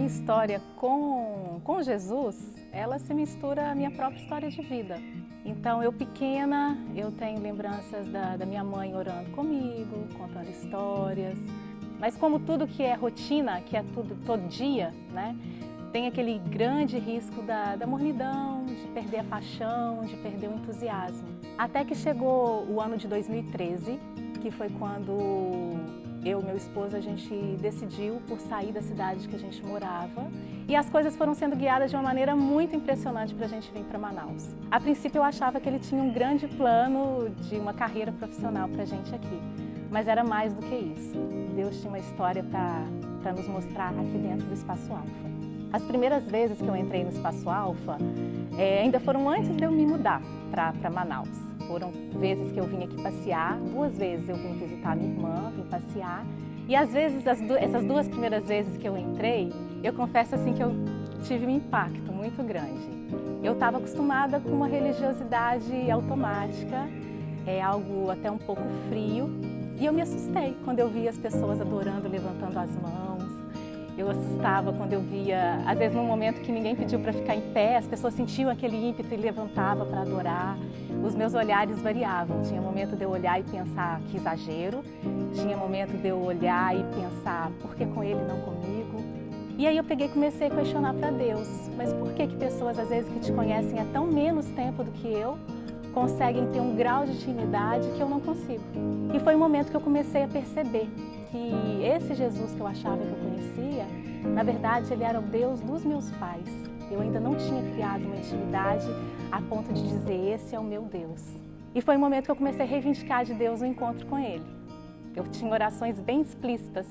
minha história com Jesus, ela se mistura à minha própria história de vida. Então, eu pequena, eu tenho lembranças da minha mãe orando comigo, contando histórias. Mas como tudo que é rotina, que é tudo todo dia, né? Tem aquele grande risco da mornidão, de perder a paixão, de perder o entusiasmo. Até que chegou o ano de 2013, que foi quando eu e meu esposo, a gente decidiu por sair da cidade que a gente morava. E as coisas foram sendo guiadas de uma maneira muito impressionante para a gente vir para Manaus. A princípio eu achava que ele tinha um grande plano de uma carreira profissional para a gente aqui. Mas era mais do que isso. Deus tinha uma história para nos mostrar aqui dentro do Espaço Alfa. As primeiras vezes que eu entrei no Espaço Alfa, ainda foram antes de eu me mudar para Manaus. Foram vezes que eu vim aqui passear, 2 vezes eu vim visitar a minha irmã, vim passear. E às vezes, essas 2 primeiras vezes que eu entrei, eu confesso assim que eu tive um impacto muito grande. Eu estava acostumada com uma religiosidade automática, algo até um pouco frio. E eu me assustei quando eu via as pessoas adorando, levantando as mãos. Eu assustava quando eu via, às vezes num momento que ninguém pediu para ficar em pé, as pessoas sentiam aquele ímpeto e levantavam para adorar. Os meus olhares variavam. Tinha momento de eu olhar e pensar que exagero. Tinha momento de eu olhar e pensar, por que com ele não comigo? E aí eu peguei e comecei a questionar para Deus. Mas por que pessoas, às vezes, que te conhecem há tão menos tempo do que eu, conseguem ter um grau de intimidade que eu não consigo? E foi um momento que eu comecei a perceber que esse Jesus que eu achava que eu conhecia, na verdade, ele era o Deus dos meus pais. Eu ainda não tinha criado uma intimidade a ponto de dizer, esse é o meu Deus. E foi um momento que eu comecei a reivindicar de Deus o encontro com ele. Eu tinha orações bem explícitas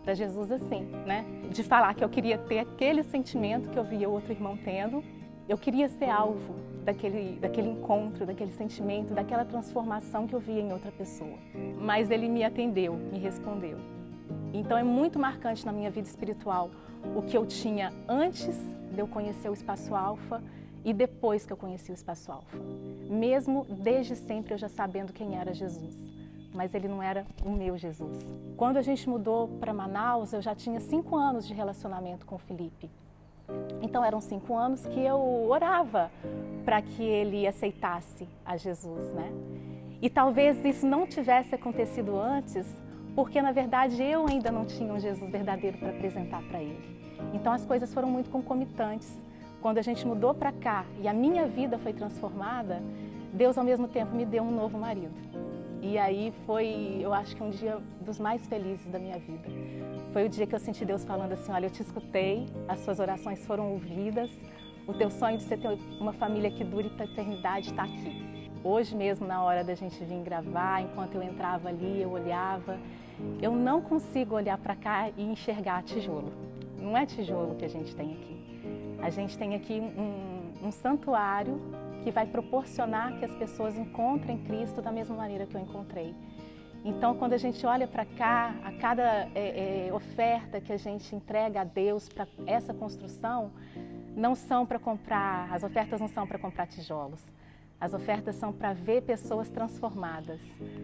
para Jesus assim, né? De falar que eu queria ter aquele sentimento que eu via o outro irmão tendo. Eu queria ser alvo daquele encontro, daquele sentimento, daquela transformação que eu via em outra pessoa. Mas ele me atendeu, me respondeu. Então é muito marcante na minha vida espiritual o que eu tinha antes de eu conhecer o Espaço Alfa e depois que eu conheci o Espaço Alfa. Mesmo desde sempre eu já sabendo quem era Jesus, mas ele não era o meu Jesus. Quando a gente mudou para Manaus, eu já tinha 5 anos de relacionamento com o Felipe. Então eram 5 anos que eu orava para que ele aceitasse a Jesus, né? E talvez isso não tivesse acontecido antes, porque na verdade eu ainda não tinha um Jesus verdadeiro para apresentar para ele. Então as coisas foram muito concomitantes. Quando a gente mudou para cá e a minha vida foi transformada, Deus ao mesmo tempo me deu um novo marido. E aí foi, eu acho que um dia dos mais felizes da minha vida. Foi o dia que eu senti Deus falando assim, olha, eu te escutei, as suas orações foram ouvidas, o teu sonho de você ter uma família que dure para a eternidade está aqui. Hoje mesmo, na hora da gente vir gravar, enquanto eu entrava ali, eu olhava, eu não consigo olhar para cá e enxergar tijolo. Não é tijolo que a gente tem aqui. A gente tem aqui um santuário que vai proporcionar que as pessoas encontrem Cristo da mesma maneira que eu encontrei. Então, quando a gente olha para cá, a cada oferta que a gente entrega a Deus para essa construção, não são para comprar, as ofertas não são para comprar tijolos. As ofertas são para ver pessoas transformadas,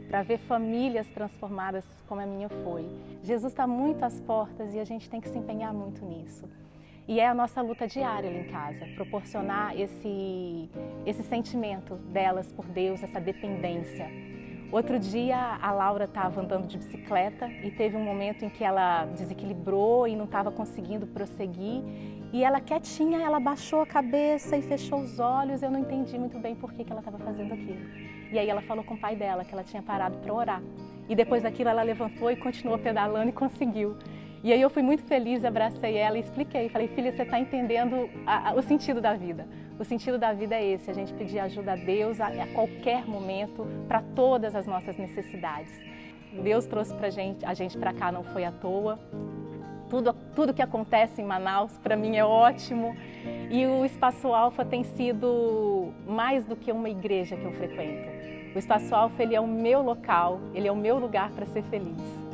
para ver famílias transformadas como a minha foi. Jesus está muito às portas e a gente tem que se empenhar muito nisso. E é a nossa luta diária ali em casa, proporcionar esse sentimento delas por Deus, essa dependência. Outro dia a Laura estava andando de bicicleta e teve um momento em que ela desequilibrou e não estava conseguindo prosseguir. E ela quietinha, ela baixou a cabeça e fechou os olhos. Eu não entendi muito bem por que ela estava fazendo aquilo. E aí ela falou com o pai dela que ela tinha parado para orar. E depois daquilo ela levantou e continuou pedalando e conseguiu. E aí eu fui muito feliz, abracei ela e expliquei. Falei, filha, você está entendendo o sentido da vida. O sentido da vida é esse, a gente pedir ajuda a Deus a qualquer momento, para todas as nossas necessidades. Deus trouxe a gente para cá não foi à toa. Tudo que acontece em Manaus, para mim, é ótimo. E o Espaço Alfa tem sido mais do que uma igreja que eu frequento. O Espaço Alfa, ele é o meu local, ele é o meu lugar para ser feliz.